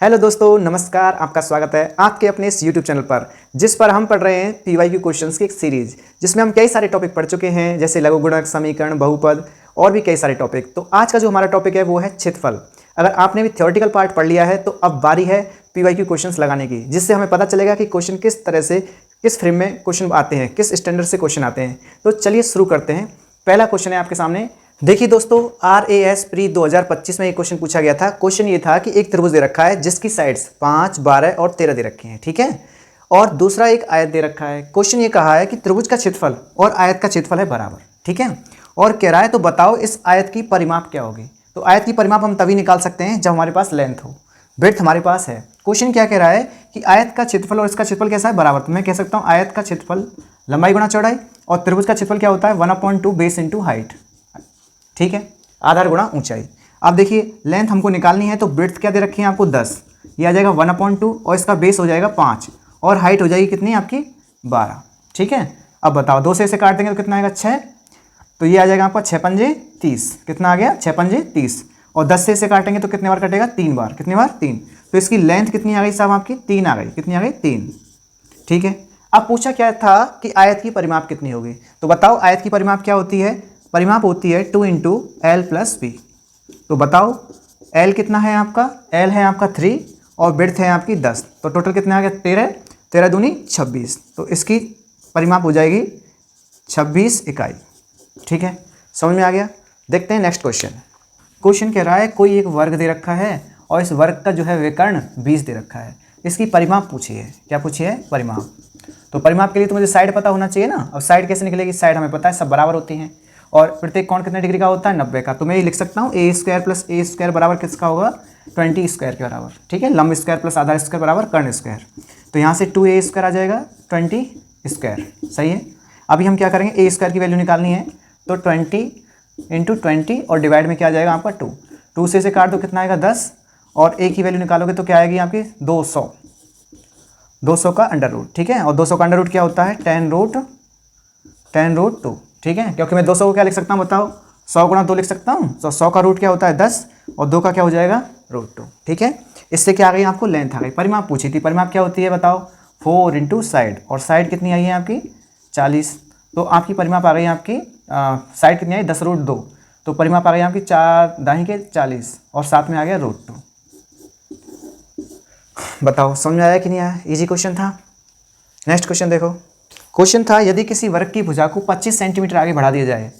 Hello दोस्तों, नमस्कार। आपका स्वागत है आपके अपने इस यूट्यूब चैनल पर, जिस पर हम पढ़ रहे हैं पीवाईक्यू क्वेश्चंस की एक सीरीज, जिसमें हम कई सारे टॉपिक पढ़ चुके हैं, जैसे लघुगुणक, समीकरण, बहुपद और भी कई सारे टॉपिक। तो आज का जो हमारा टॉपिक है वो है क्षेत्रफल। अगर आपने भी थ्योरेटिकल पार्ट पढ़ लिया है तो अब बारी है पीवाईक्यू क्वेश्चंस लगाने की, जिससे हमें पता चलेगा कि क्वेश्चन किस तरह से, किस फ्रेम में क्वेश्चन आते हैं, किस स्टैंडर्ड से क्वेश्चन आते हैं। तो चलिए शुरू करते हैं। पहला क्वेश्चन है आपके सामने। देखिए दोस्तों, RAS प्री 2025 में एक क्वेश्चन पूछा गया था। क्वेश्चन ये था कि एक त्रिभुज दे रखा है जिसकी साइड्स 5, 12 और 13 दे रखी हैं, ठीक है। और दूसरा एक आयत दे रखा है। क्वेश्चन ये कहा है कि त्रिभुज का क्षेत्रफल और आयत का क्षेत्रफल है बराबर, ठीक है। और कह रहा है तो बताओ इस आयत की परिमाप क्या होगी। तो आयत की परिमाप हम तभी निकाल सकते हैं जब हमारे पास लेंथ हो, ब्रेड्थ हमारे पास है। क्वेश्चन क्या कह रहा है कि आयत का क्षेत्रफल और इसका क्षेत्रफल कैसा है, बराबर। तो मैं कह सकता हूँ आयत का क्षेत्रफल लंबाई गुणा चौड़ाई, और त्रिभुज का क्षेत्रफल क्या होता है 1/2 बेस इंटू हाइट, ठीक है, आधार गुणा ऊंचाई। अब देखिए लेंथ हमको निकालनी है, तो ब्रेड्थ क्या दे रखी है आपको 10, ये आ जाएगा 1/2 और इसका बेस हो जाएगा 5 और हाइट हो जाएगी कितनी आपकी 12, ठीक है। अब बताओ 2 से इसे काट देंगे तो कितना आएगा 6, तो ये आ जाएगा आपका 6 पंजे 30, कितना आ गया 6 पंजे 30। और 10 से इसे काटेंगे तो कितने बार कटेगा 3 बार, कितनी बार 3। तो इसकी लेंथ कितनी आ गई साहब आपकी 3 आ गई, कितनी आ गई 3, ठीक है। अब पूछा क्या था कि आयत की परिमाप कितनी होगी। तो बताओ आयत की परिमाप क्या होती है, परिमाप होती है 2 × L + B। तो बताओ L कितना है आपका, L है आपका 3 और ब्रेड्थ है आपकी 10, तो टोटल कितना आ गया 13, 13 दूनी 26। तो इसकी परिमाप हो जाएगी 26 इकाई, ठीक है। समझ में आ गया। देखते हैं नेक्स्ट क्वेश्चन। क्वेश्चन कह रहा है कोई एक वर्ग दे रखा है और इस वर्ग का जो है विकर्ण 20 दे रखा है। इसकी परिमाप पूछी है। क्या पूछी है, परिमाप। तो परिमाप के लिए तो मुझे साइड पता होना चाहिए ना। अब साइड कैसे निकलेगी, साइड हमें पता है सब बराबर होती हैं और प्रत्येक कोण कितने डिग्री का होता है 90 का। तो मैं ये लिख सकता हूँ a² + a² बराबर किसका होगा 20² के बराबर, ठीक है। लंब स्क्वायर प्लस आधार स्क्वायर बराबर कर्ण स्क्वायर। तो यहाँ से 2a² आ जाएगा 20², सही है। अभी हम क्या करेंगे, a² की वैल्यू निकालनी है, तो 20 × 20 और डिवाइड में क्या आ जाएगा आपका 2, 2 से इसे काट दो कितना आएगा 10, और a की वैल्यू निकालोगे तो क्या आएगी आपकी 200, 200 का अंडर रूट, ठीक है। और 200 का अंडर रूट क्या होता है 10√2, ठीक है। क्योंकि मैं 200 को क्या लिख सकता हूँ बताओ, 100 × 2 लिख सकता हूँ। तो 100 का रूट क्या होता है 10 और 2 का क्या हो जाएगा √2, ठीक है। इससे क्या आ गई आपको लेंथ आ गई। परिमाप पूछी थी, परिमाप क्या होती है बताओ 4 × साइड, और साइड कितनी आई है आपकी 40। तो आपकी परिमाप आ गई आपकी साइड कितनी आई 10√2, तो परिमाप आ गई आपकी 4 दाहिने के 40 और साथ में आ गया √2। बताओ समझ में आया कि नहीं आया। इजी क्वेश्चन था। नेक्स्ट क्वेश्चन देखो। क्वेश्चन था यदि किसी वर्ग की भुजा को 25 सेंटीमीटर आगे बढ़ा दिया जाए।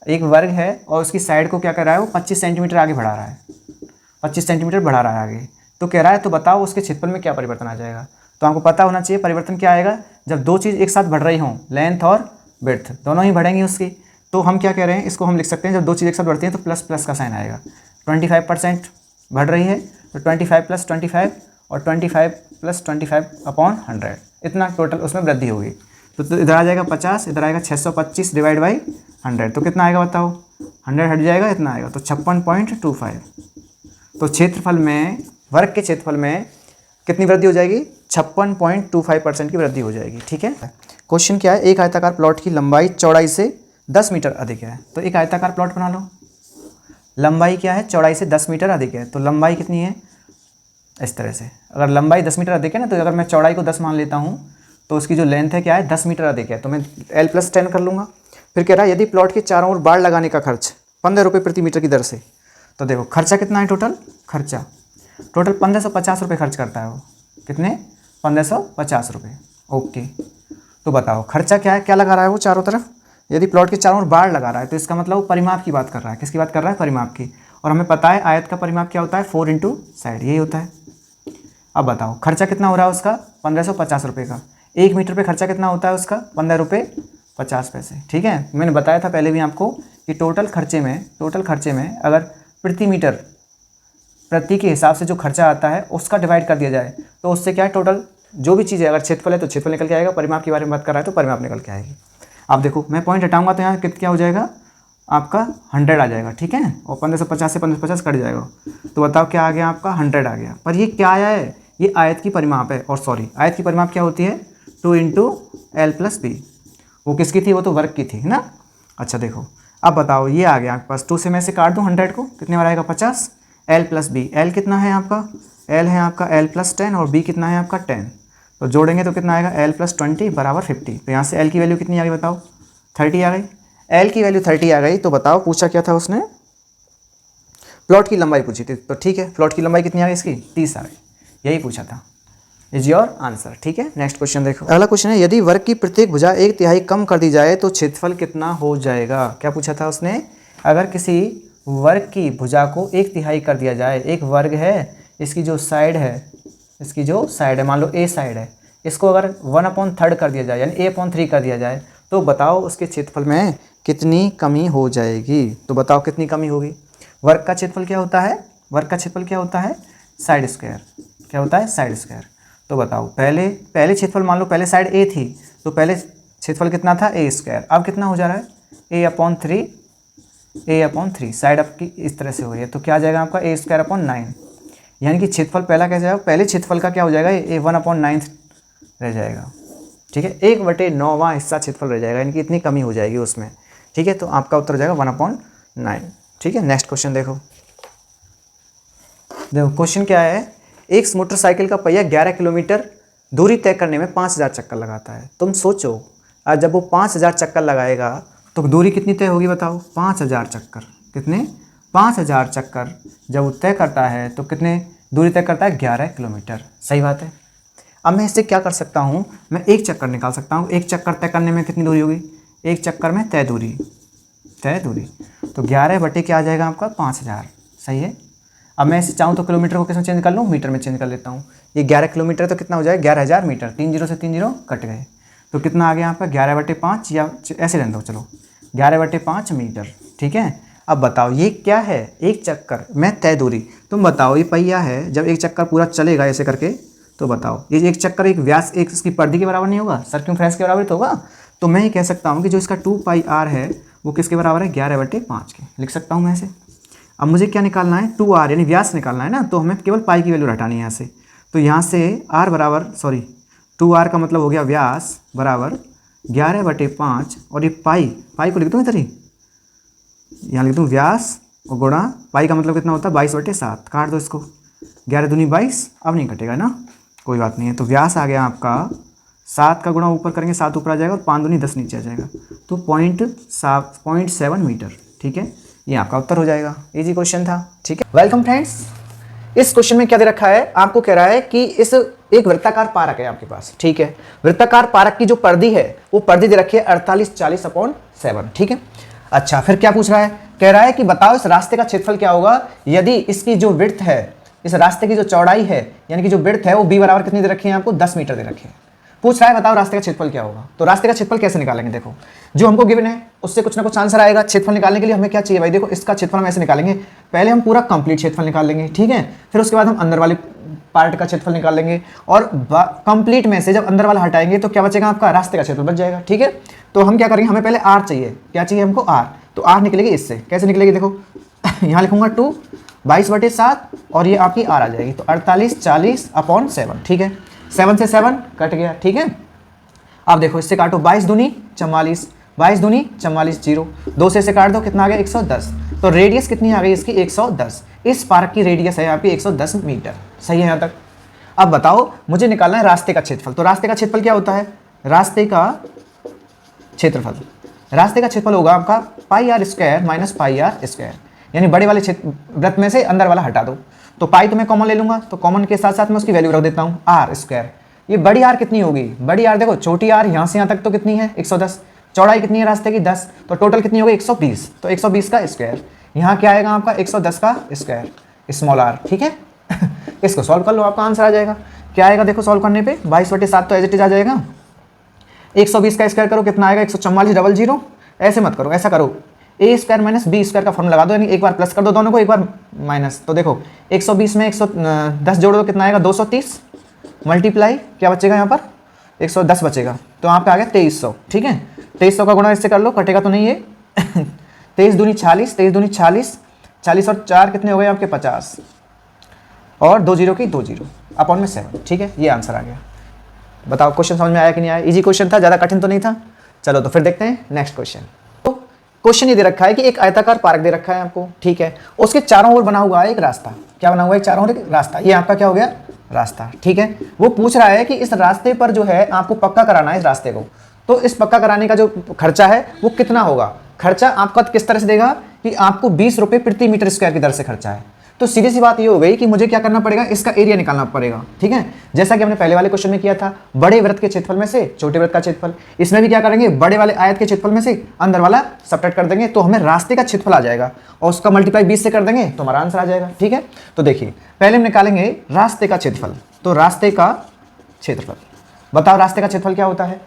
एक वर्ग है और उसकी साइड को क्या कर रहा है वो 25 सेंटीमीटर आगे बढ़ा रहा है, 25 सेंटीमीटर बढ़ा रहा है आगे। तो कह रहा है तो बताओ उसके क्षेत्रफल में क्या परिवर्तन आ जाएगा। तो आपको पता होना चाहिए परिवर्तन क्या आएगा, जब दो चीज़ एक साथ बढ़ रही हों, लेंथ और ब्रेड्थ दोनों ही बढ़ेंगी उसकी। तो हम क्या कह रहे हैं, इसको हम लिख सकते हैं जब दो चीज़ एक साथ बढ़ती हैं तो प्लस प्लस का साइन आएगा। 25% बढ़ रही है तो 25 + 25 और 25 + 25/100, इतना टोटल उसमें वृद्धि होगी। तो इधर आ जाएगा 50, इधर आएगा 625 / 100, तो कितना आएगा बताओ 100 हट जाएगा, इतना आएगा तो 56.25। तो क्षेत्रफल में, वर्ग के क्षेत्रफल में कितनी वृद्धि हो जाएगी 56.25% की वृद्धि हो जाएगी, ठीक है। क्वेश्चन क्या है, एक आयताकार प्लॉट की लंबाई चौड़ाई से 10 मीटर अधिक है। तो एक आयताकार प्लॉट बना लो, लंबाई क्या है चौड़ाई से 10 मीटर अधिक है। तो लंबाई कितनी है इस तरह से, अगर लंबाई 10 मीटर अधिक है ना, तो अगर मैं चौड़ाई को 10 मान लेता हूँ तो उसकी जो लेंथ है क्या है 10 मीटर अधिक है, तो मैं L + 10 कर लूँगा। फिर कह रहा है यदि प्लॉट के चारों ओर बाड़ लगाने का खर्च 15 रुपये प्रति मीटर की दर से। तो देखो खर्चा कितना है, टोटल खर्चा टोटल 1550 रुपये खर्च करता है वो। कितने 1550 रुपये, ओके। तो बताओ खर्चा क्या है, क्या लगा रहा है वो चारों तरफ। यदि प्लॉट के चारों ओर बाड़ लगा रहा है तो इसका मतलब वो परिमाप की बात कर रहा है। किसकी बात कर रहा है, परिमाप की। और हमें पता है आयत का परिमाप क्या होता है 4 × साइड, यही होता है। अब बताओ खर्चा कितना हो रहा है उसका 1550 रुपये का। 1 मीटर पे खर्चा कितना होता है उसका 15 रुपये 50 पैसे, ठीक है। मैंने बताया था पहले भी आपको कि टोटल खर्चे में अगर प्रति मीटर प्रति के हिसाब से जो खर्चा आता है उसका डिवाइड कर दिया जाए तो उससे क्या है टोटल जो भी चीज़ है, अगर क्षेत्रफल है तो क्षेत्रफल निकल के आएगा, परिमाप के बारे में बात कर रहा है तो परिमाप निकल के आएगी। आप देखो मैं पॉइंट हटाऊंगा तो यहाँ क्या हो जाएगा आपका 100 आ जाएगा, ठीक है। और 1550 से 1550 कट जाएगा, तो बताओ क्या आ गया आपका 100 आ गया। पर ये क्या आया है, ये आयत की परिमाप है। और सॉरी, आयत की परिमाप क्या होती है 2 × L + B। वो किसकी थी, वो तो वर्ग की थी, है ना। अच्छा देखो अब बताओ ये आ गया आपके पास, 2 से मैं से काट दूँ 100 को, कितने बार आएगा 50, एल प्लस बी, एल कितना है आपका, एल है आपका एल प्लस 10 और बी कितना है आपका 10, तो जोड़ेंगे तो कितना आएगा एल प्लस 20 बराबर 50। तो यहाँ से एल की वैल्यू कितनी आ गई बताओ, 30 आ गई। एल की वैल्यू 30 आ गई तो बताओ पूछा क्या था उसने, प्लॉट की लंबाई पूछी थी, तो ठीक है प्लॉट की लंबाई कितनी आ गई इसकी 30 आ गई, यही पूछा था। Is your answer. ठीक है, नेक्स्ट क्वेश्चन देखो। अगला क्वेश्चन है, यदि वर्ग की प्रत्येक भुजा 1/3 कम कर दी जाए तो क्षेत्रफल कितना हो जाएगा। क्या पूछा था उसने, अगर किसी वर्ग की भुजा को 1/3 कर दिया जाए, एक वर्ग है, इसकी जो साइड है, इसकी जो साइड है मान लो ए साइड है, इसको अगर 1/3 कर दिया जाए यानी a/3 कर दिया जाए तो बताओ उसके क्षेत्रफल में कितनी कमी हो जाएगी। तो बताओ कितनी कमी होगी। वर्ग का क्षेत्रफल क्या होता है, वर्ग का क्षेत्रफल क्या होता है, साइड स्क्वायर। क्या होता है, साइड स्क्वायर। तो बताओ पहले क्षेत्रफल मान लो पहले साइड ए थी तो पहले क्षेत्रफल कितना था ए स्क्वायर, अब कितना हो जा रहा है a/3 साइड आपकी इस तरह से हो रही है तो क्या आ जाएगा आपका a²/9, यानी कि क्षेत्रफल पहला कैसे जाएगा, पहले क्षेत्रफल का क्या हो जाएगा ये 1/9 रह जाएगा। ठीक है, 1/9वां हिस्सा क्षेत्रफल रह जाएगा, यानी कि इतनी कमी हो जाएगी उसमें। ठीक है, तो आपका उत्तर हो जाएगा 1/9। ठीक है, नेक्स्ट क्वेश्चन देखो। देखो क्वेश्चन क्या है, एक मोटरसाइकिल का पहिया 11 किलोमीटर दूरी तय करने में 5000 चक्कर लगाता है। तुम सोचो आज जब वो 5000 चक्कर लगाएगा तो दूरी कितनी तय होगी बताओ, 5000 चक्कर। कितने, 5000 चक्कर जब वो तय करता है तो कितने दूरी तय करता है, 11 किलोमीटर। सही बात है। अब मैं इससे क्या कर सकता हूँ, मैं एक चक्कर निकाल सकता हूँ। एक चक्कर तय करने में कितनी दूरी होगी, एक चक्कर में तय दूरी तो 11 बटे क्या आ जाएगा आपका 5000। सही है। अब मैं इसे चाहूँ तो किलोमीटर को किसमें चेंज कर लूँ, मीटर में चेंज कर लेता हूँ। ये 11 किलोमीटर तो कितना हो जाएगा 11000 मीटर, 3 0 से 3 0 कट गए तो कितना आ गया यहाँ पर 11/5 या ऐसे रहने दो, चलो 11/5 मीटर। ठीक है, अब बताओ ये क्या है, एक चक्कर में तय दूरी। तुम बताओ ये पहिया है, जब एक चक्कर पूरा चलेगा ऐसे करके तो बताओ ये एक चक्कर एक व्यास एक इसकी परिधि के बराबर नहीं होगा, सर्कमफ्रेंस के बराबर तो होगा। तो मैं ये कह सकता हूँ कि जो इसका 2πr है वो किसके बराबर है, 11/5 के लिख सकता हूँ मैं ऐसे। अब मुझे क्या निकालना है, 2r यानी व्यास निकालना है ना, तो हमें केवल पाई की वैल्यू हटानी है यहाँ से। तो यहाँ से r बराबर 2r का मतलब हो गया व्यास बराबर 11/5 और ये पाई को लिख दूँ इधर ही, यहाँ लिख दूँ व्यास और गुणा पाई का मतलब कितना होता है 22/7। काट दो इसको, 11 दूनी 22, अब नहीं कटेगा ना, कोई बात नहीं है। तो व्यास आ गया आपका 7 का गुणा ऊपर करेंगे 7 ऊपर आ जाएगा और 5 दूनी 10 नीचे आ जाएगा, तो 0.7 मीटर। ठीक है, ये आपका उत्तर हो जाएगा। इजी क्वेश्चन था। ठीक है, वेलकम फ्रेंड्स। इस क्वेश्चन में क्या दे रखा है, आपको कह रहा है कि इस एक वृत्ताकार पारक है आपके पास। ठीक है, वृत्ताकार पारक की जो परिधि है वो परिधि दे रखी है 48/40/7। ठीक है, अच्छा फिर क्या पूछ रहा है, कह रहा है कि बताओ इस रास्ते का क्षेत्रफल क्या होगा यदि इसकी जो विड्थ है, इस रास्ते की जो चौड़ाई है यानी कि जो विड्थ है वो b बराबर कितनी दे रखी है आपको 10 मीटर दे रखी है। पूछ रहा है बताओ रास्ते का क्षेत्रफल क्या होगा। तो रास्ते का क्षेत्रफल कैसे निकालेंगे, देखो जो हमको गिवन है उससे कुछ ना कुछ आंसर आएगा। क्षेत्रफल निकालने के लिए हमें क्या चाहिए भाई, देखो इसका क्षेत्रफल हम ऐसे निकालेंगे, पहले हम पूरा कंप्लीट क्षेत्रफल निकाल लेंगे। ठीक है, फिर उसके बाद हम अंदर वाले पार्ट का क्षेत्रफल निकाल लेंगे और कंप्लीट में से जब अंदर वाला हटाएंगे तो क्या बचेगा आपका रास्ते का क्षेत्रफल बच जाएगा। ठीक है, तो हम क्या करेंगे, हमें पहले r चाहिए, क्या चाहिए हमको r, तो r निकलेगी इससे। कैसे निकलेगी देखो यहाँ लिखूंगा 2 22/7 और ये आपकी r आ जाएगी, तो 48/40/7। ठीक है, 7 से 7 कट गया। ठीक है, अब देखो इससे काटो 22 दूनी 44, 22 दूनी 44 0, 2 से काट दो कितना आ गया 110। तो रेडियस कितनी आ गई इसकी 110। इस पार्क की रेडियस है आपकी 110 मीटर। सही है यहाँ तक। अब बताओ मुझे निकालना है रास्ते का क्षेत्रफल। तो रास्ते का क्षेत्रफल क्या होता है, रास्ते का क्षेत्रफल होगा आपका πr² - πr², यानी बड़े वाले वृत्त में से अंदर वाला हटा दो। तो पाई तो मैं कॉमन ले लूंगा, तो कॉमन के साथ साथ मैं उसकी वैल्यू रख देता हूँ r²। ये बड़ी r कितनी होगी, बड़ी r देखो छोटी r यहाँ से यहाँ तक तो कितनी है 110, चौड़ाई कितनी है रास्ते की 10, तो टोटल कितनी होगी 120, तो 120 का स्क्वायर। यहाँ क्या आएगा आपका 110 का स्क्वायर स्मॉल r। ठीक है इसको सॉल्व कर लो, आपका आंसर आ जाएगा। क्या आएगा देखो सॉल्व करने पे 22/7 तो एज इट इज आ जाएगा, 120 का स्क्वायर करो कितना आएगा 144,000। ऐसे मत करो, ऐसा करो a² - b² का फॉर्मूला लगा दो, यानी एक बार प्लस कर दो दोनों को, एक बार माइनस। तो देखो 120 में 110 जोड़ दो कितना आएगा 230, मल्टीप्लाई क्या बचेगा यहाँ पर 110 बचेगा, तो आपका आ गया 2300। ठीक है, 2300 का गुणा इससे कर लो, कटेगा तो नहीं है 23 दूनी 40, 23 दूनी 40, 40 और 4 कितने हो गए आपके 50 और 2 0 की 2 0 अपॉन में 7। ठीक है, ये आंसर आ गया। बताओ क्वेश्चन समझ में आया कि नहीं आया, इजी क्वेश्चन था, ज़्यादा कठिन तो नहीं था। चलो तो फिर देखते हैं नेक्स्ट क्वेश्चन। तो क्वेश्चन ये दे रखा है कि एक आयताकार पार्क दे रखा है आपको, ठीक है, उसके चारों ओर बना हुआ है एक रास्ता। क्या बना हुआ है? चारों ओर एक रास्ता। ये आपका क्या हो गया? रास्ता, ठीक है। वो पूछ रहा है कि इस रास्ते पर जो है आपको पक्का कराना है इस रास्ते को, तो इस पक्का कराने का जो खर्चा है वो कितना होगा? खर्चा आपका किस तरह से देगा कि आपको 20 रुपये प्रति मीटर स्क्वायर की दर से खर्चा है। तो सीधी सी बात ये हो गई कि मुझे क्या करना पड़ेगा? इसका एरिया निकालना पड़ेगा, ठीक है। जैसा कि हमने पहले वाले क्वेश्चन में किया था, बड़े वृत्त के क्षेत्रफल में से छोटे वृत्त का क्षेत्रफल। इसमें भी क्या करेंगे? बड़े वाले आयत के क्षेत्रफल में से अंदर वाला सबट्रैक्ट कर देंगे तो हमें रास्ते का क्षेत्रफल आ जाएगा, और उसका मल्टीप्लाई 20 से कर देंगे तो हमारा आंसर आ जाएगा, ठीक है। तो देखिए, पहले हम निकालेंगे रास्ते का क्षेत्रफल। तो रास्ते का क्षेत्रफल, बताओ रास्ते का क्षेत्रफल क्या होता है?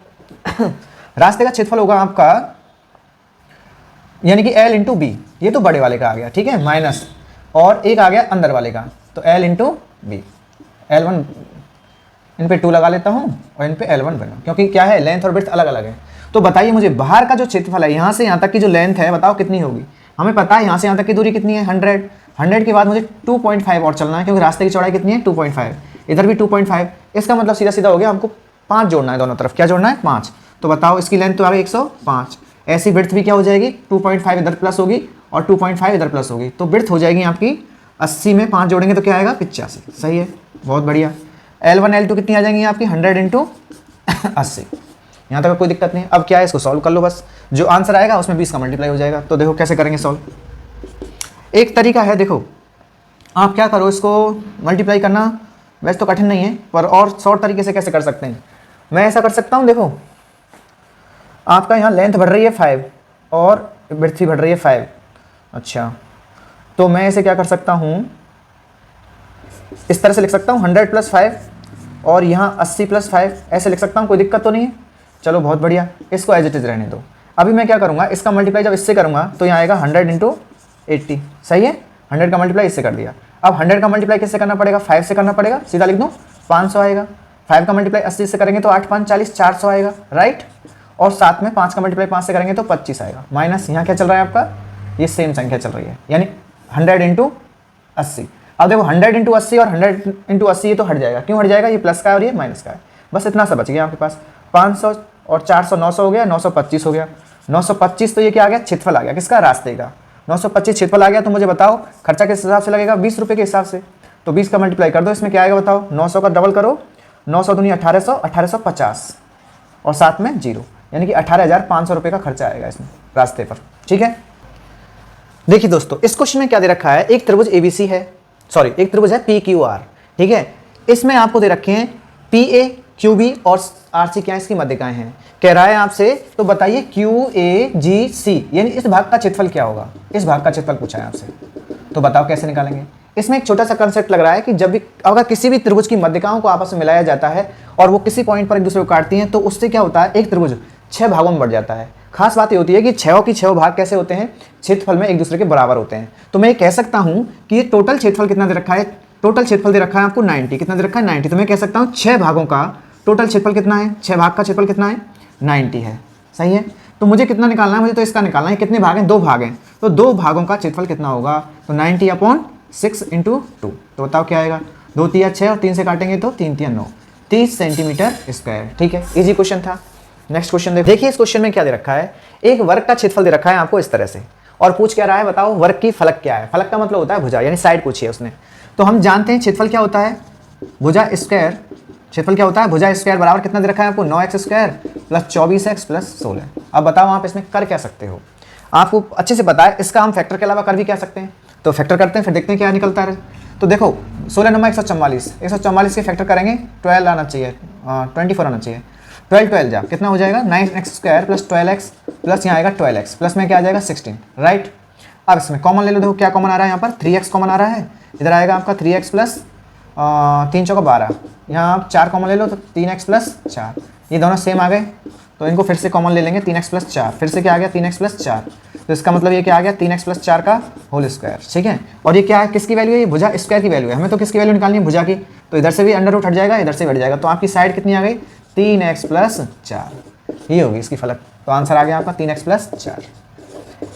रास्ते का क्षेत्रफल होगा आपका, यानी कि L इंटू बी। ये तो बड़े वाले का आ गया, ठीक है, माइनस, और एक आ गया अंदर वाले का, तो L इंटू बी। L1 इन पे 2 लगा लेता हूँ और इन पे L1 बना, क्योंकि क्या है, लेंथ और ब्रेड्थ अलग अलग है। तो बताइए मुझे, बाहर का जो क्षेत्रफल है यहाँ से यहाँ तक की जो लेंथ है, बताओ कितनी होगी? हमें पता है यहाँ से यहाँ तक की दूरी कितनी है, 100। 100 के बाद मुझे 2.5 और चलना है, क्योंकि रास्ते की चौड़ाई कितनी है, 2.5। इधर भी 2.5। इसका मतलब सीधा सीधा हो गया, हमको 5 जोड़ना है दोनों तरफ। क्या जोड़ना है? 5। तो बताओ इसकी लेंथ तो आ गई 105। ऐसी ब्रेड्थ भी क्या हो जाएगी? 2.5 इधर प्लस होगी और 2.5 इधर प्लस होगी, तो ब्रेड्थ हो जाएगी आपकी 80 में 5 जोड़ेंगे तो क्या आएगा? 85। सही है, बहुत बढ़िया। L1 L2 कितनी आ जाएंगी आपकी? 100 इंटू 80। यहाँ तक कोई दिक्कत नहीं। अब क्या है, इसको सॉल्व कर लो बस। जो आंसर आएगा उसमें 20 का मल्टीप्लाई हो जाएगा। तो देखो कैसे करेंगे सॉल्व। एक तरीका है, देखो आप क्या करो, इसको मल्टीप्लाई करना वैसे तो कठिन नहीं है, पर और शॉर्ट तरीके से कैसे कर सकते हैं, मैं ऐसा कर सकता हूँ। देखो आपका यहाँ लेंथ बढ़ रही है 5 और ब्रेड्थ भी बढ़ रही है 5। अच्छा, तो मैं इसे क्या कर सकता हूँ, इस तरह से लिख सकता हूँ 100 + 5 और यहाँ 80 + 5, ऐसे लिख सकता हूँ, कोई दिक्कत तो नहीं है। चलो बहुत बढ़िया, इसको एज इट इज रहने दो। अभी मैं क्या करूँगा, इसका मल्टीप्लाई जब इससे करूँगा तो यहाँ आएगा 100 इंटू 80। सही है, 100 का मल्टीप्लाई इससे कर दिया। अब 100 का मल्टीप्लाई किससे करना पड़ेगा? 5 से करना पड़ेगा। सीधा लिख दूँ 500 आएगा। 5 का मल्टीप्लाई 80 से करेंगे तो 8 5 40, 400 आएगा, राइट। और साथ में 5 का मल्टीप्लाई 5 से करेंगे तो 25 आएगा। माइनस यहाँ क्या चल रहा है आपका, ये सेम संख्या चल रही है, यानी 100 इंटू 80। अब देखो 100 इंटू 80 और 100 इंटू 80 ये तो हट जाएगा। क्यों हट जाएगा? ये प्लस का है और ये माइनस का है। बस इतना सा बच गया आपके पास। 500 और 400 900 हो गया, 925 हो गया। 925 तो ये क्या आ गया? क्षेत्रफल आ गया, किसका? रास्ते का। 925 क्षेत्रफल आ गया। तो मुझे बताओ खर्चा किस हिसाब से लगेगा? 20 रुपये के हिसाब से। तो 20 का मल्टीप्लाई कर दो, इसमें क्या आएगा बताओ? 900 का डबल करो, 900 दूनी 1800, 1850 और साथ में 0, यानी कि 18,500 रुपये का खर्चा आएगा इसमें रास्ते पर, ठीक है। देखिए दोस्तों, इस क्वेश्चन में क्या दे रखा है, एक त्रिभुज ABC है, सॉरी एक त्रिभुज है PQR, ठीक है। इसमें आपको दे रखे हैं PA, QB और RC क्या इसकी मध्यिकाएं हैं। कह रहा है आपसे, तो बताइए QAGC यानी इस भाग का क्षेत्रफल क्या होगा? इस भाग का क्षेत्रफल पूछा है आपसे, तो बताओ कैसे निकालेंगे। इसमें एक छोटा सा कंसेप्ट लग रहा है कि जब भी अगर किसी भी त्रिभुज की मध्यिकाओं को आपस में मिलाया जाता है और वो किसी पॉइंट पर एक दूसरे को काटती हैं, तो उससे क्या होता है, एक त्रिभुज 6 भागों में बढ़ जाता है। खास बात ये होती है कि 6 की 6 भाग कैसे होते हैं? क्षेत्रफल में एक दूसरे के बराबर होते हैं। तो मैं ये कह सकता हूं कि ये टोटल क्षेत्रफल कितना दे रखा है? टोटल क्षेत्रफल दे रखा है आपको 90। कितना दे रखा है? 90। तो मैं कह सकता हूं 6 भागों का टोटल क्षेत्रफल कितना है? 6 भाग का क्षेत्रफल कितना है? 90 है। सही है। तो मुझे कितना निकालना है? मुझे तो इसका निकालना है। कितने भाग हैं? 2 भाग हैं। तो 2 भागों का क्षेत्रफल कितना होगा? तो 90/6 × 2। तो बताओ क्या आएगा? 2 × 3 = 6 और 3 से काटेंगे तो 3 × 3 = 9, 30 सेंटीमीटर स्क्वायर। ठीक है, इजी क्वेश्चन था। नेक्स्ट क्वेश्चन देखिए। इस क्वेश्चन में क्या दे रखा है? एक वर्ग का क्षेत्रफल दे रखा है आपको इस तरह से, और पूछ क्या रहा है? बताओ वर्ग की फलक क्या है? फलक का मतलब होता है भुजा, यानी साइड पूछी है उसने। तो हम जानते हैं क्षेत्रफल क्या होता है? भुजा स्क्वायर। क्षेत्रफल क्या होता है? भुजा स्क्वायर बराबर कितना दे रखा है आपको? 9x² + 24x + 16। अब बताओ आप इसमें कर क्या सकते हो? आपको अच्छे से पता है, इसका हम फैक्टर के अलावा कर भी क्या सकते हैं। तो फैक्टर करते हैं, फिर देखते हैं क्या निकलता है। तो देखो 16 × 144, 144 के फैक्टर करेंगे 12 आना चाहिए, 24 आना चाहिए। 12 12 जा कितना हो जाएगा? 9x² + 12x प्लस यहाँ आएगा 12x प्लस में क्या आ जाएगा? 16, राइट। अब इसमें कॉमन ले लो। देखो क्या कॉमन आ रहा है यहाँ पर? 3x कॉमन आ रहा है। इधर आएगा आपका 3x + 3 × 4 = 12। यहाँ आप 4 कॉमन ले लो तो 3x + 4, ये दोनों सेम आ गए। तो इनको फिर से कॉमन ले लेंगे, 3x + 4, फिर से क्या आ गया? 3x + 4। तो इसका मतलब ये क्या आ गया? 3x + 4 का होल स्क्वायर। ठीक है, और ये क्या है? किसकी वैल्यू है? ये भुजा स्क्वायर की वैल्यू है। हमें तो किसकी वैल्यू निकालनी है? भुजा की। तो इधर से भी अंडर रूट हट जाएगा, इधर से बढ़ जाएगा। तो आपकी साइड कितनी आ गई? 3x + 4, ये होगी इसकी फलक। तो आंसर आ गया आपका 3x + 4।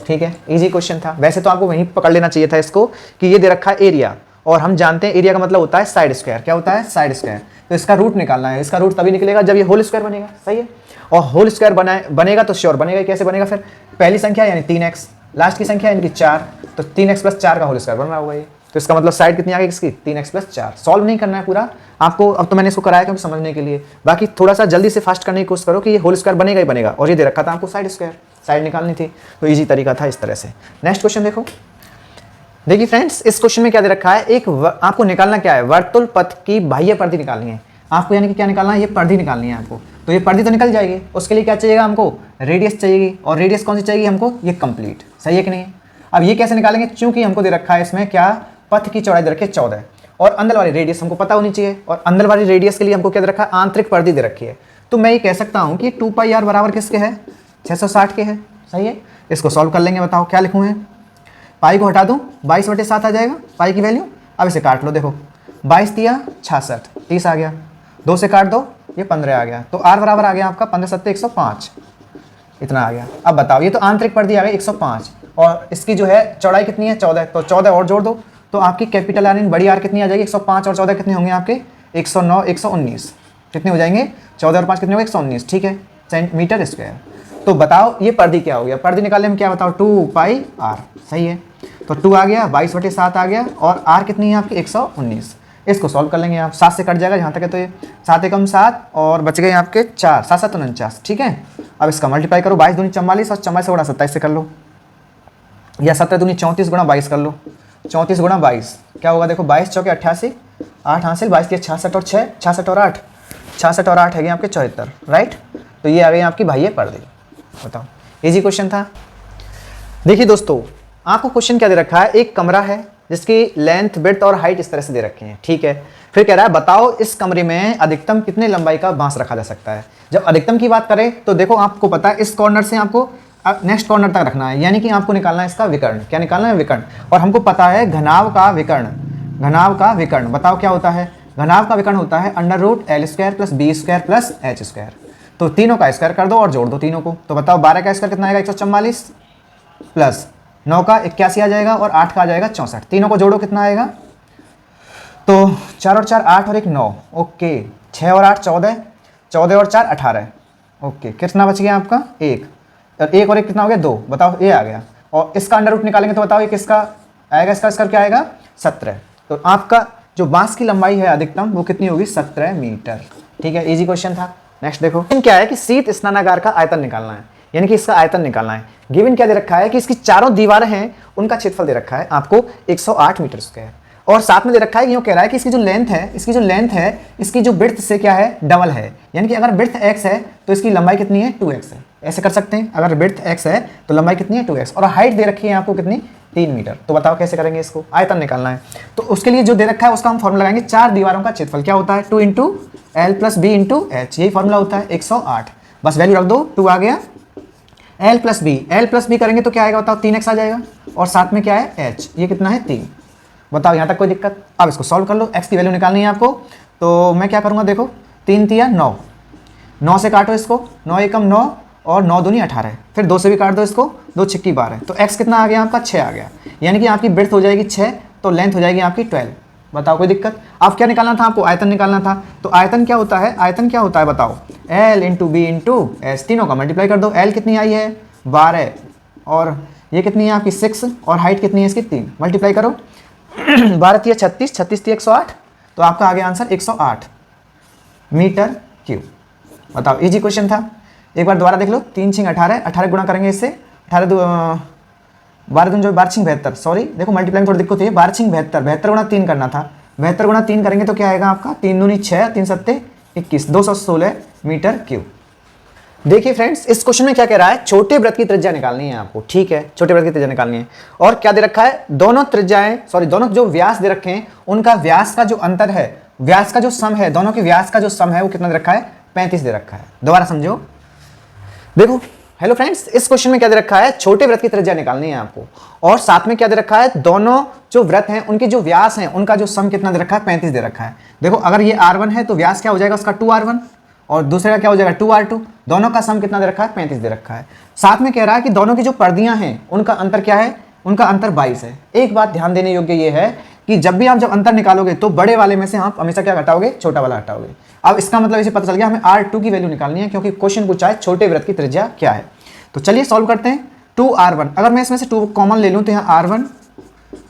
ठीक है, इजी क्वेश्चन था। वैसे तो आपको वहीं पकड़ लेना चाहिए था इसको कि ये दे रखा है एरिया और हम जानते हैं एरिया का मतलब होता है साइड स्क्वायर। क्या होता है? Side square. तो इसका रूट निकालना है। इसका रूट तभी निकलेगा जब ये होल स्क्वायर बनेगा। सही है। और होल स्क्वायर बनेगा तो श्योर बनेगा। कैसे बनेगा फिर? पहली संख्या यानी 3x, लास्ट की संख्या यानी कि 4, तो 3x + 4 का होल स्क्वायर बन रहा होगा ये। तो इसका मतलब साइड कितनी आ गई इसकी? 3x + 4। सॉल्व नहीं करना है पूरा आपको, अब तो मैंने इसको कराया क्योंकि समझने के लिए। बाकी थोड़ा सा जल्दी से फास्ट करने की कोशिश करो कि ये होल स्क्वायर बनेगा ही बनेगा। और ये दे रखा था आपको साइड स्क्वायर, साइड निकालनी थी, तो ईजी तरीका था इस तरह से। नेक्स्ट क्वेश्चन देखो। देखिए फ्रेंड्स, इस क्वेश्चन में क्या दे रखा है, आपको निकालना क्या है, वर्तुल पथ की बाह्य परिधि निकालनी है आपको। यानी कि क्या निकालना है? ये परिधि निकालनी है आपको। तो ये परिधि तो निकल जाएगी, उसके लिए क्या चाहिएगा हमको? रेडियस चाहिएगी। और रेडियस कौन सी चाहिए हमको? ये कंप्लीट। सही है कि नहीं? अब ये कैसे निकालेंगे? चूंकि हमको दे रखा है इसमें क्या, पथ की चौड़ाई दे रखी है 14 और अंदर वाली रेडियस हमको पता होनी चाहिए। और अंदर वाली रेडियस के लिए हमको क्या दे रखा है? आंतरिक परिधि दे रखी है। तो मैं ये कह सकता हूँ कि 2πr बराबर किसके है? 660 के है। सही है। इसको सॉल्व कर लेंगे। बताओ क्या लिखूँ? पाई को हटा दूँ, 22/7 आ जाएगा पाई की वैल्यू। अब इसे काट लो। देखो 22 तिया 66, 30 आ गया। 2 से काट दो, ये 15 आ गया। तो r बराबर आ गया आपका 15 × 7 = 105, इतना आ गया। अब बताओ, ये तो आंतरिक परिधि आ गई 105 और इसकी जो है चौड़ाई कितनी है? 14। तो 14 और जोड़ दो तो आपकी कैपिटल आर बड़ी आर कितनी आ जाएगी? 105 और 14 कितने होंगे आपके? 109, 119 कितने हो जाएंगे? 14 और 5 कितने हो गए? 119। ठीक है, सेंटीमीटर स्क्वायर। तो बताओ ये परिधि क्या हो गया? परिधि निकालने में क्या बताओ? 2πr। सही है। तो 2 आ गया, 22/7 आ गया और r कितनी है आपकी? 119। इसको सॉल्व कर लेंगे आप। 7 से कट जाएगा जहाँ तक है, तो ये 7 एकम 7 और बच गए आपके 4, 7 7 49। ठीक है। अब इसका मल्टीप्लाई करो, 22 दूनी 44 और 44 से गुणा 27 से कर लो, या 17 दूनी 34 गुणा 22 कर लो। 34 गुणा 22 क्या होगा? देखो 22 चौके 88, 8 हासिल, 22 के 66 और 6, 66 और 8, 66 और 8 है आपके 74। राइट। तो ये आ गई आपकी बाह्य परिधि। बताओ, इजी क्वेश्चन था। देखिए दोस्तों, आपको क्वेश्चन क्या दे रखा है, एक कमरा है जिसकी लेंथ, विड्थ और हाइट इस तरह से दे रखे हैं। ठीक है। फिर कह रहा है बताओ इस कमरे में अधिकतम कितने लंबाई का बांस रखा जा सकता है। जब अधिकतम की बात करें तो देखो आपको पता है इस कॉर्नर से आपको नेक्स्ट कॉर्नर तक रखना है, यानी कि आपको निकालना है इसका विकर्ण। क्या निकालना है? विकर्ण। और हमको पता है घनाभ का विकर्ण, घनाभ का विकर्ण बताओ क्या होता है? घनाभ का विकर्ण होता है √L² + B² + H²। तो तीनों का स्क्वायर कर दो और जोड़ दो तीनों को। तो बताओ 12 का स्क्वायर कितना आएगा? 144 प्लस 9 का 81 आ जाएगा और 8 का आ जाएगा 64। तीनों को जोड़ो कितना आएगा? तो 4 और 4 8 और 1 9। ओके। 6 और 8 14, 14 और 4 18। ओके। कितना बच गया आपका? 1 और 1 और 1 कितना हो गया? 2। बताओ ये आ गया। और इसका अंडर रूट निकालेंगे तो बताओ ये किसका आएगा? इसका स्क्वायर क्या आएगा? 17। तो आपका जो बांस की लंबाई है अधिकतम वो कितनी होगी? 17 मीटर। ठीक है, इजी क्वेश्चन था। नेक्स्ट देखो, क्या है कि शीत स्नानागार का आयतन निकालना है, यानी कि इसका आयतन निकालना है। गिवन क्या दे रखा है कि इसकी चारों दीवारें हैं उनका क्षेत्रफल दे रखा है आपको 108 मीटर स्क्वायर। और साथ में दे रखा है, यूँ कह रहा है कि इसकी जो लेंथ है, इसकी जो विड्थ से क्या है? डबल है। यानी कि अगर विड्थ x है तो इसकी लंबाई कितनी है? 2x है। ऐसे कर सकते हैं, अगर विड्थ x है तो लंबाई कितनी है? 2x। और हाइट दे रखी है आपको कितनी? 3 मीटर। तो बताओ कैसे करेंगे इसको? आयतन निकालना है। तो उसके लिए जो दे रखा है उसका हम फॉर्मूला लगाएंगे। 4 दीवारों का क्षेत्रफल क्या होता है? 2 × L + B × H। यही फॉर्मूला होता है 108। बस वैल्यू रख दो, 2 आ गया। L + B करेंगे तो क्या आएगा बताओ? 3x आ जाएगा। और साथ में क्या है? H। ये कितना है? 3। बताओ यहाँ तक कोई दिक्कत? अब इसको सॉल्व कर लो। x की वैल्यू निकालनी है आपको। तो मैं क्या करूँगा? देखो 3 तिया 9, 9 से काटो इसको, 9 एकम 9 और 9 दूनी 18। फिर 2 से भी काट दो इसको, 2 छिक्की 12। तो x कितना आ गया आपका? 6 आ गया। यानी कि आपकी ब्रेड्थ हो जाएगी 6, तो लेंथ हो जाएगी आपकी 12। बताओ कोई दिक्कत? अब क्या निकालना था आपको? आयतन निकालना था। तो आयतन क्या होता है? आयतन क्या होता है बताओ? L × B × H। तीनों का मल्टीप्लाई कर दो। L कितनी आई है? 12 और ये कितनी है आपकी? 6 और हाइट कितनी है इसकी? 3। मल्टीप्लाई करो 12 तिया 36, 36 तिया 108। तो आपका आ गया आंसर 108 मीटर क्यूब। बताओ, इजी क्वेश्चन था। एक बार दोबारा देख लो। 3 × 18, 18 गुणा करेंगे इससे। 18 12 दून जो 12 × 72। सॉरी, देखो मल्टीप्लाई में थोड़ी दिक्कत है। 12 × 72, 72 गुणा 3 करना था। 72 गुणा 3 करेंगे तो क्या आएगा आपका? 3 दूनी 6, 3 सत्ते 21, 216 मीटर क्यूब। देखिए फ्रेंड्स, इस क्वेश्चन में क्या कह रहा है? छोटे वृत्त की त्रिज्या निकालनी है आपको। ठीक है, छोटे वृत्त की त्रिज्या निकालनी है। और क्या दे रखा है? दोनों जो व्यास दे रखे हैं उनका व्यास का जो अंतर है, व्यास का जो सम है, दोनों के व्यास का जो सम है वो कितना दे रखा है? 35 दे रखा है। दोबारा समझो। देखो हेलो फ्रेंड्स, इस क्वेश्चन में क्या दे रखा है? छोटे वृत्त की त्रिज्या निकालनी है आपको। और साथ में क्या दे रखा है? दोनों जो वृत्त हैं उनके जो व्यास हैं उनका जो सम कितना दे रखा है? 35 दे रखा है। देखो अगर ये R1 है तो व्यास क्या हो जाएगा उसका? 2R1 और दूसरे का क्या हो जाएगा? 2R2। दोनों का सम कितना दे रखा है? 35 दे रखा है। साथ में कह रहा है कि दोनों की जो पर्दियां हैं उनका अंतर क्या है? उनका अंतर 22 है। एक बात ध्यान देने योग्य ये है कि जब भी आप जब अंतर निकालोगे तो बड़े वाले में से आप हमेशा क्या हटाओगे, छोटा वाला हटाओगे। अब इसका मतलब इसे पता चल गया हमें R2 की वैल्यू निकालनी है, क्योंकि क्वेश्चन पूछा है छोटे वृत्त की त्रिज्या क्या है। तो चलिए सॉल्व करते हैं। 2R1, अगर मैं इसमें से 2 कॉमन ले लूँ तो यहाँ R1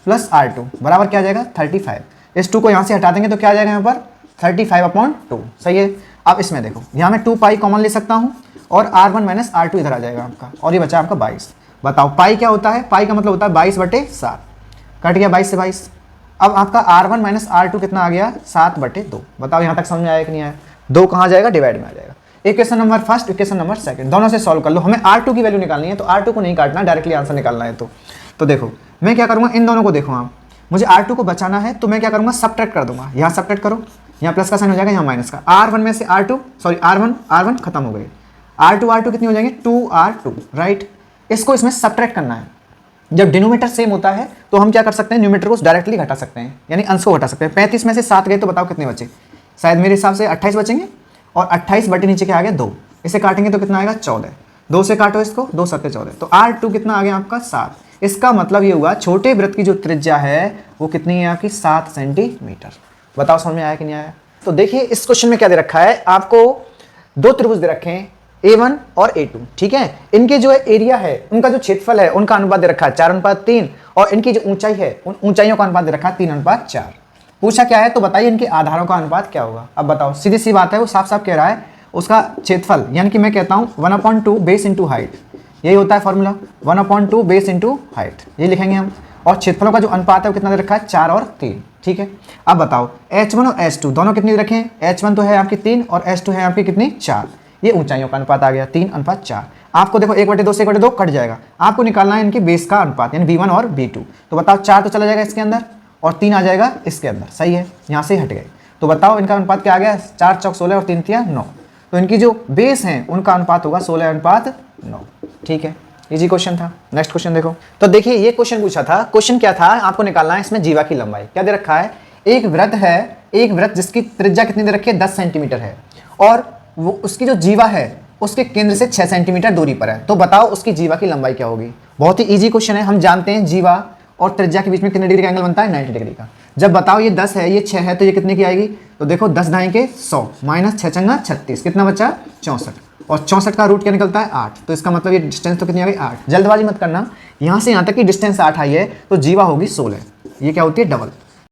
प्लस R2 बराबर क्या आ जाएगा 35। इस 2 को यहाँ से हटा देंगे तो क्या आ जाएगा यहाँ पर 35/2। सही है। अब इसमें देखो यहाँ मैं 2 पाई कॉमन ले सकता हूँ और R1 माइनस R2 इधर आ जाएगा आपका, और ये बचा आपका 22। बताओ पाई क्या होता है, पाई का मतलब होता है 22/7। कट गया 22 से 22। अब आपका R1 माइनस R2 कितना आ गया 7/2। बताओ यहाँ तक समझ में आया कि नहीं आया। 2 कहाँ जाएगा, डिवाइड में आ जाएगा। Equation number first, equation number second, दोनों से सॉल्व कर लो। हमें R2 की वैल्यू निकालनी है, तो R2 को नहीं काटना, डायरेक्टली आंसर निकालना है। तो देखो मैं क्या करूँगा, इन दोनों को देखो आप, मुझे R2 को बचाना है तो मैं क्या करूँगा, सब्ट्रैक्ट कर दूंगा। यहाँ सब्ट्रैक्ट करो, यहाँ प्लस का साइन हो जाएगा, यहाँ माइनस का। R1 में से R1 खत्म हो गए। R2 कितनी हो जाएंगे 2R2, राइट। इसको इसमें सब्ट्रैक्ट करना है। जब डिनोमीटर सेम होता है तो हम क्या कर सकते हैं, न्यूमेटर को डायरेक्टली घटा सकते हैं, यानी अंश को घटा सकते हैं। 35 में से 7 गए तो बताओ कितने बचे, शायद मेरे हिसाब से 28 बचेंगे, और 28 बटे नीचे क्या आ गया 2। इसे काटेंगे तो कितना आएगा 14। 2 से काटो इसको, 2 7 14, तो R2 कितना आ गया आपका 7। इसका मतलब ये हुआ छोटे वृत्त की जो त्रिज्या है वो कितनी है आपकी 7 सेंटीमीटर। बताओ समझ में आया कि नहीं आया। तो देखिए इस क्वेश्चन में क्या दे रखा है, आपको 2 त्रिभुज दे रखे हैं A1 और A2, ठीक है। इनके जो एरिया है, उनका जो क्षेत्रफल है, उनका अनुपात दे रखा है 4:3, और इनकी जो ऊंचाई है उन ऊंचाइयों का अनुपात दे रखा है 3:4। पूछा क्या है, तो बताइए इनके आधारों का अनुपात क्या होगा। अब बताओ, सीधी सी बात है, वो साफ साफ कह रहा है उसका क्षेत्रफल, यानी कि मैं कहता हूँ 1/2 बेस इंटू हाइट, यही होता है फॉर्मूला 1/2 बेस इंटू हाइट, ये लिखेंगे हम। और क्षेत्रफलों का जो अनुपात है वो कितना दे रखा है 4 और 3, ठीक है। अब बताओ H1 और H2 दोनों कितनी दे रखे हैं, H1 तो है आपकी 3 और H2 है आपकी कितनी 4। ये ऊंचाइयों का अनुपात आ गया 3:4। आपको देखो 1/2 से 1/2 कट जाएगा, आपको निकालना है इनकी बेस का अनुपात, यानी B1 और B2। तो बताओ 4 तो चला जाएगा इसके अंदर और 3 आ जाएगा इसके अंदर, सही है, यहाँ से हट गए। तो बताओ इनका अनुपात क्या आ गया, 4 चौक 16 और 3 तिया 9। तो इनकी जो बेस है उनका अनुपात होगा 16:9, ठीक है। इजी क्वेश्चन था। नेक्स्ट क्वेश्चन देखो। तो देखिए ये क्वेश्चन पूछा था, क्वेश्चन क्या था, आपको निकालना है इसमें जीवा की लंबाई। क्या दे रखा है, एक वृत्त है, एक वृत्त जिसकी त्रिज्या कितनी दे रखी है 10 सेंटीमीटर है, और वो उसकी जो जीवा है उसके केंद्र से 6 सेंटीमीटर दूरी पर है। तो बताओ उसकी जीवा की लंबाई क्या होगी। बहुत ही इजी क्वेश्चन है। हम जानते हैं जीवा और त्रिज्या के बीच में कितने डिग्री का एंगल बनता है, 90 डिग्री का। जब बताओ ये 10 है, ये 6 है, तो ये कितने की आएगी, तो देखो 10 ढाई के 100 माइनस 6 चंगा 36, कितना बचा 64, और 64 का रूट क्या निकलता है 8। तो इसका मतलब ये डिस्टेंस तो कितनी आ गई 8। जल्दबाजी मत करना, यहाँ से यहाँ तक की डिस्टेंस 8 आई है तो जीवा होगी 16। ये क्या होती है डबल।